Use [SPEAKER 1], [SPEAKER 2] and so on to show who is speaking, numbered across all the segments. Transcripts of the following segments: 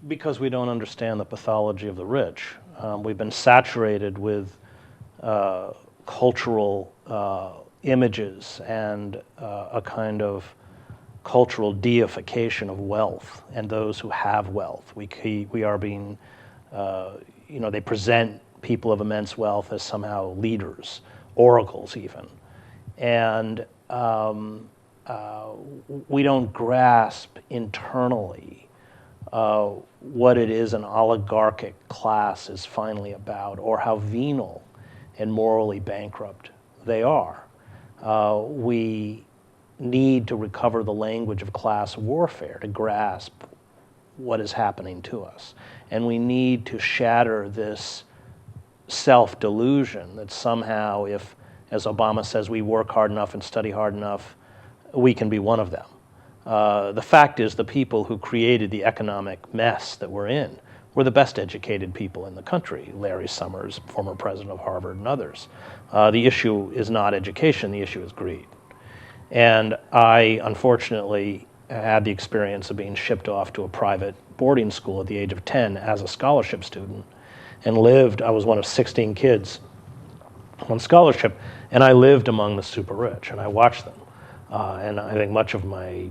[SPEAKER 1] because we don't understand the pathology of the rich. We've been saturated with cultural images and a kind of cultural deification of wealth and those who have wealth. We are being, they present people of immense wealth as somehow leaders, oracles even. And we don't grasp internally what it is an oligarchic class is finally about, or how venal and morally bankrupt they are. We need to recover the language of class warfare to grasp what is happening to us. And we need to shatter this self-delusion that somehow if, as Obama says, we work hard enough and study hard enough, we can be one of them. The fact is the people who created the economic mess that we're in were the best educated people in the country. Larry Summers, former president of Harvard, and others. The issue is not education, the issue is greed. And I, unfortunately, had the experience of being shipped off to a private boarding school at the age of 10 as a scholarship student, and I was one of 16 kids on scholarship, and I lived among the super rich, and I watched them. And I think much of my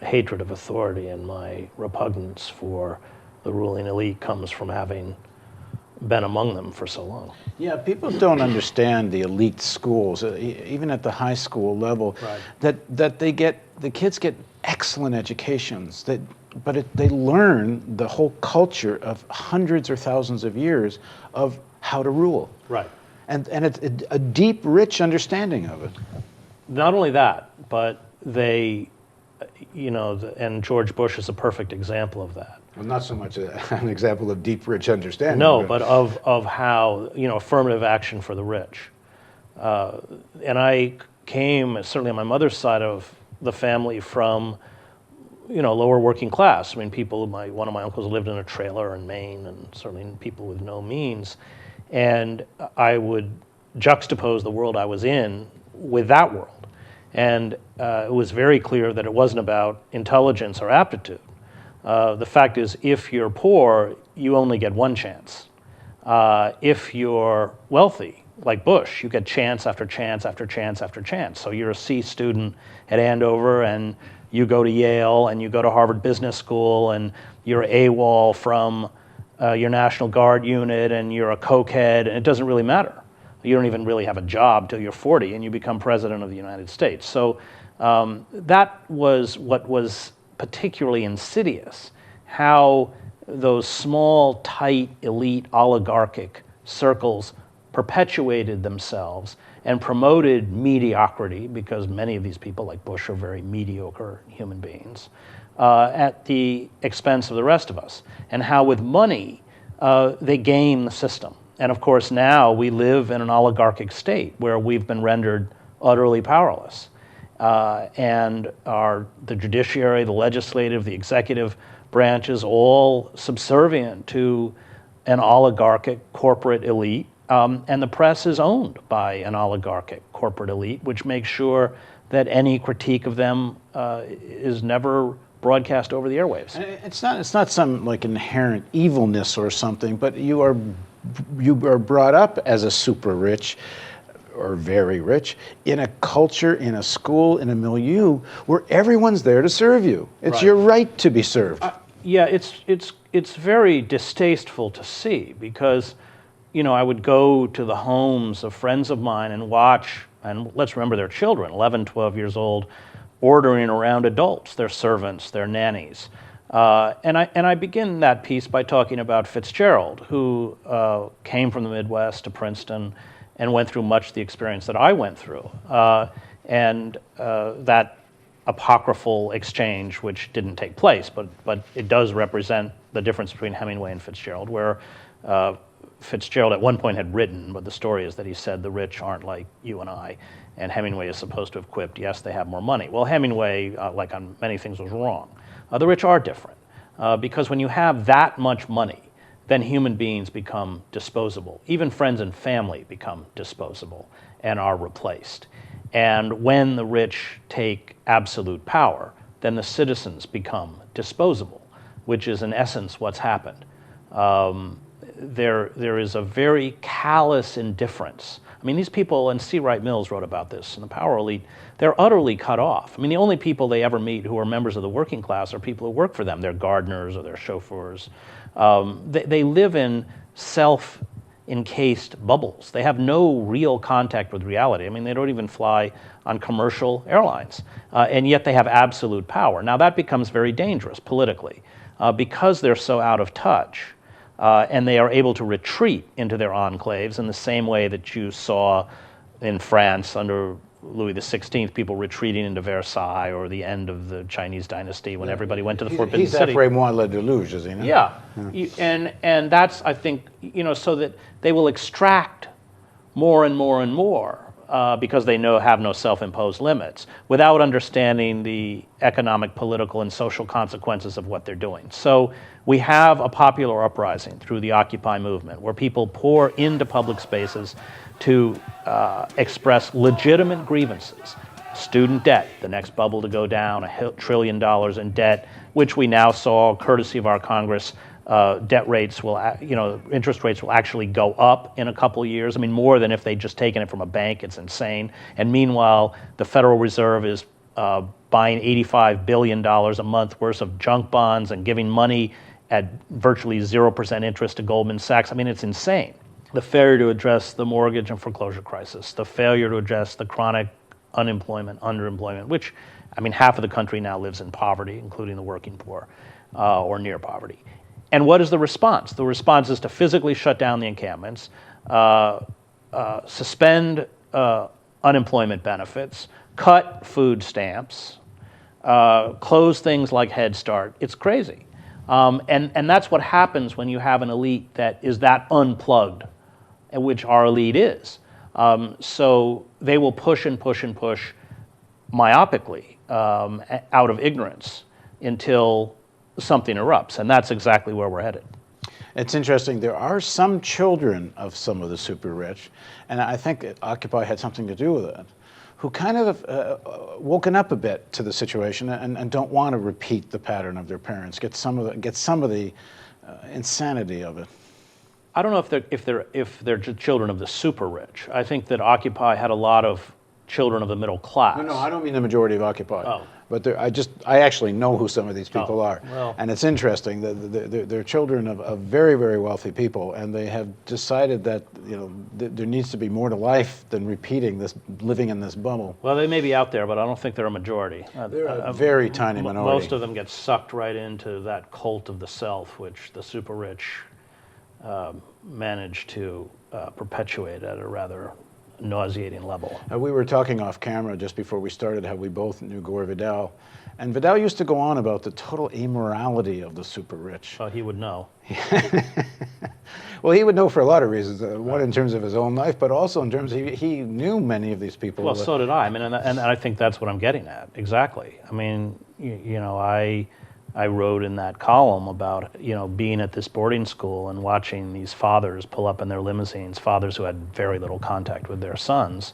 [SPEAKER 1] hatred of authority and my repugnance for the ruling elite comes from having been among them for so long.
[SPEAKER 2] Yeah, people don't understand the elite schools, even at the high school level, right, that the kids get excellent educations, but they learn the whole culture of hundreds or thousands of years of how to rule.
[SPEAKER 1] Right.
[SPEAKER 2] And it's a deep, rich understanding of it.
[SPEAKER 1] Not only that, but they, and George Bush is a perfect example of that.
[SPEAKER 2] Well, not so much an example of deep, rich understanding.
[SPEAKER 1] No, but of how, affirmative action for the rich. And I came, certainly on my mother's side of the family, from, lower working class. I mean, one of my uncles lived in a trailer in Maine, and certainly people with no means. And I would juxtapose the world I was in with that world. And it was very clear that it wasn't about intelligence or aptitude. The fact is, if you're poor, you only get one chance. If you're wealthy, like Bush, you get chance after chance after chance after chance. So you're a C student at Andover, and you go to Yale, and you go to Harvard Business School, and you're AWOL from your National Guard unit, and you're a cokehead, and it doesn't really matter. You don't even really have a job till you're 40, and you become president of the United States. So that was what was particularly insidious, how those small, tight, elite, oligarchic circles perpetuated themselves and promoted mediocrity, because many of these people, like Bush, are very mediocre human beings, at the expense of the rest of us, and how with money they game the system. And of course now we live in an oligarchic state where we've been rendered utterly powerless. And the judiciary, the legislative, the executive branches, all subservient to an oligarchic corporate elite. And the press is owned by an oligarchic corporate elite, which makes sure that any critique of them is never broadcast over the airwaves.
[SPEAKER 2] It's not some like inherent evilness or something, but you are brought up as a super rich or very rich in a culture, in a school, in a milieu where everyone's there to serve you. It's your right to be served.
[SPEAKER 1] Yeah, it's very distasteful to see, because I would go to the homes of friends of mine and watch, and let's remember they're children, 11, 12 years old, ordering around adults, their servants, their nannies. And I begin that piece by talking about Fitzgerald, who came from the Midwest to Princeton and went through much of the experience that I went through. And that apocryphal exchange, which didn't take place, but it does represent the difference between Hemingway and Fitzgerald, where Fitzgerald at one point had written, but the story is that he said the rich aren't like you and I, and Hemingway is supposed to have quipped, yes, they have more money. Well, Hemingway, like on many things, was wrong. The rich are different, because when you have that much money, then human beings become disposable. Even friends and family become disposable and are replaced. And when the rich take absolute power, then the citizens become disposable. which is in essence what's happened. There is a very callous indifference. I mean, these people, and C. Wright Mills wrote about this in the power elite, they're utterly cut off. I mean, the only people they ever meet who are members of the working class are people who work for them. They're gardeners or they're chauffeurs. They live in self-encased bubbles. They have no real contact with reality. I mean, they don't even fly on commercial airlines, and yet they have absolute power. Now, that becomes very dangerous politically because they're so out of touch. And they are able to retreat into their enclaves in the same way that you saw in France under Louis XVI, people retreating into Versailles, or the end of the Chinese dynasty when everybody went to the Forbidden City.
[SPEAKER 2] He's après moi le déluge, is he not?
[SPEAKER 1] Yeah. And that's, I think, so that they will extract more and more and more because they have no self-imposed limits without understanding the economic, political, and social consequences of what they're doing. So we have a popular uprising through the Occupy movement where people pour into public spaces to express legitimate grievances. Student debt, the next bubble to go down, $1 trillion in debt, which we now saw, courtesy of our Congress, debt rates will, interest rates will actually go up in a couple years. I mean, more than if they'd just taken it from a bank. It's insane. And meanwhile, the Federal Reserve is buying $85 billion a month worth of junk bonds and giving money at virtually 0% interest to Goldman Sachs. I mean, it's insane. The failure to address the mortgage and foreclosure crisis, the failure to address the chronic unemployment, underemployment, which, I mean, half of the country now lives in poverty, including the working poor, or near poverty. And what is the response? The response is to physically shut down the encampments, suspend unemployment benefits, cut food stamps, close things like Head Start. It's crazy. And that's what happens when you have an elite that is that unplugged, which our elite is. So they will push and push and push myopically out of ignorance until something erupts, and that's exactly where we're headed.
[SPEAKER 2] It's interesting. There are some children of some of the super rich, and I think Occupy had something to do with it, who kind of woken up a bit to the situation and don't want to repeat the pattern of their parents, get some of the insanity of it.
[SPEAKER 1] I don't know if they're children of the super rich. I think that Occupy had a lot of children of the middle class.
[SPEAKER 2] No, I don't mean the majority of Occupy.
[SPEAKER 1] Oh.
[SPEAKER 2] But I actually know who some of these people are.
[SPEAKER 1] Well.
[SPEAKER 2] And it's interesting that they're children of very, very wealthy people, and they have decided that there needs to be more to life than repeating this, living in this bubble.
[SPEAKER 1] Well, they may be out there, but I don't think they're a majority.
[SPEAKER 2] They're a very tiny minority.
[SPEAKER 1] Most of them get sucked right into that cult of the self, which the super rich manage to perpetuate at a rather nauseating level.
[SPEAKER 2] We were talking off camera just before we started how we both knew Gore Vidal, and Vidal used to go on about the total immorality of the super rich.
[SPEAKER 1] He would know.
[SPEAKER 2] Well, he would know for a lot of reasons. One in terms of his own life, but also in terms of he knew many of these people.
[SPEAKER 1] Well, so did I. I mean, and I think that's what I'm getting at. Exactly. I mean, I wrote in that column about, being at this boarding school and watching these fathers pull up in their limousines, fathers who had very little contact with their sons,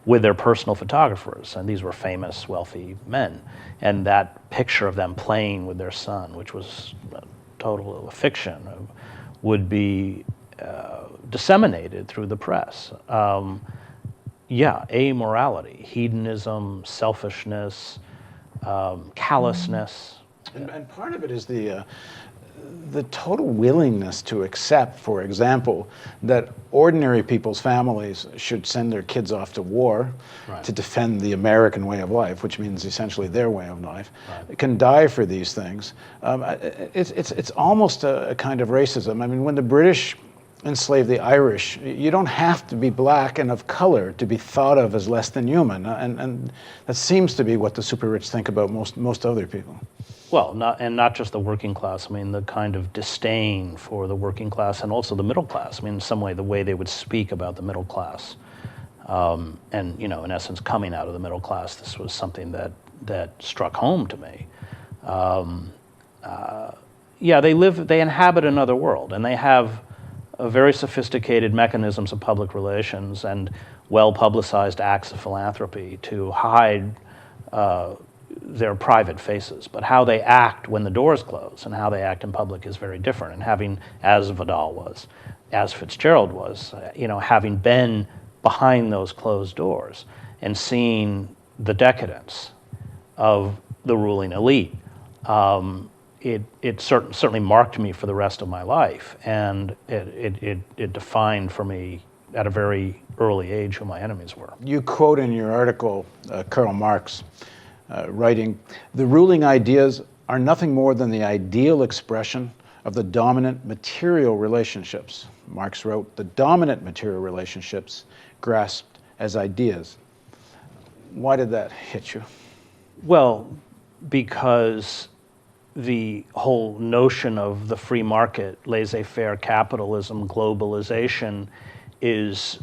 [SPEAKER 1] with their personal photographers. And these were famous, wealthy men. And that picture of them playing with their son, which was a total fiction, would be disseminated through the press. Amorality, hedonism, selfishness, callousness.
[SPEAKER 2] And part of it is the total willingness to accept, for example, that ordinary people's families should send their kids off to war to defend the American way of life, which means essentially their way of life, can die for these things. It's almost a kind of racism. I mean, when the British enslaved the Irish, you don't have to be black and of color to be thought of as less than human, and that seems to be what the super rich think about most other people.
[SPEAKER 1] Well, not just the working class. I mean, the kind of disdain for the working class and also the middle class. I mean, in some way, the way they would speak about the middle class, and in essence, coming out of the middle class. This was something that struck home to me. They inhabit another world, and they have very sophisticated mechanisms of public relations and well-publicized acts of philanthropy to hide their private faces, but how they act when the doors close and how they act in public is very different. And having, as Vidal was, as Fitzgerald was, having been behind those closed doors and seeing the decadence of the ruling elite, it certainly marked me for the rest of my life, and it defined for me at a very early age who my enemies were.
[SPEAKER 2] You quote in your article Karl Marx writing, "The ruling ideas are nothing more than the ideal expression of the dominant material relationships." Marx wrote, "The dominant material relationships grasped as ideas." Why did that hit you?
[SPEAKER 1] Well, because the whole notion of the free market, laissez-faire capitalism, globalization, is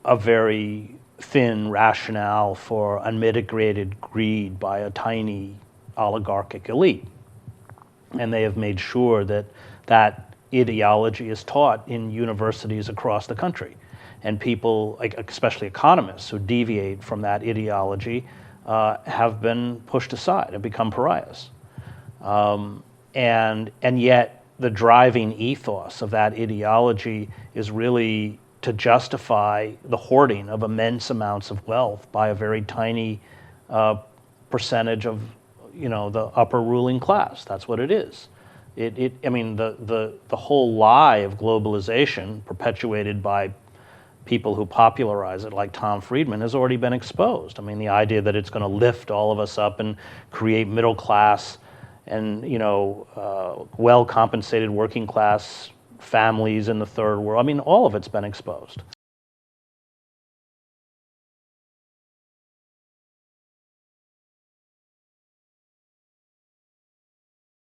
[SPEAKER 1] a very thin rationale for unmitigated greed by a tiny oligarchic elite. And they have made sure that that ideology is taught in universities across the country. And people, like especially economists, who deviate from that ideology have been pushed aside and become pariahs. And yet the driving ethos of that ideology is really to justify the hoarding of immense amounts of wealth by a very tiny percentage of, the upper ruling class. That's what it is. The whole lie of globalization, perpetuated by people who popularize it, like Tom Friedman, has already been exposed. The idea that it's going to lift all of us up and create middle class and well-compensated working class families in the third world. All of it's been exposed.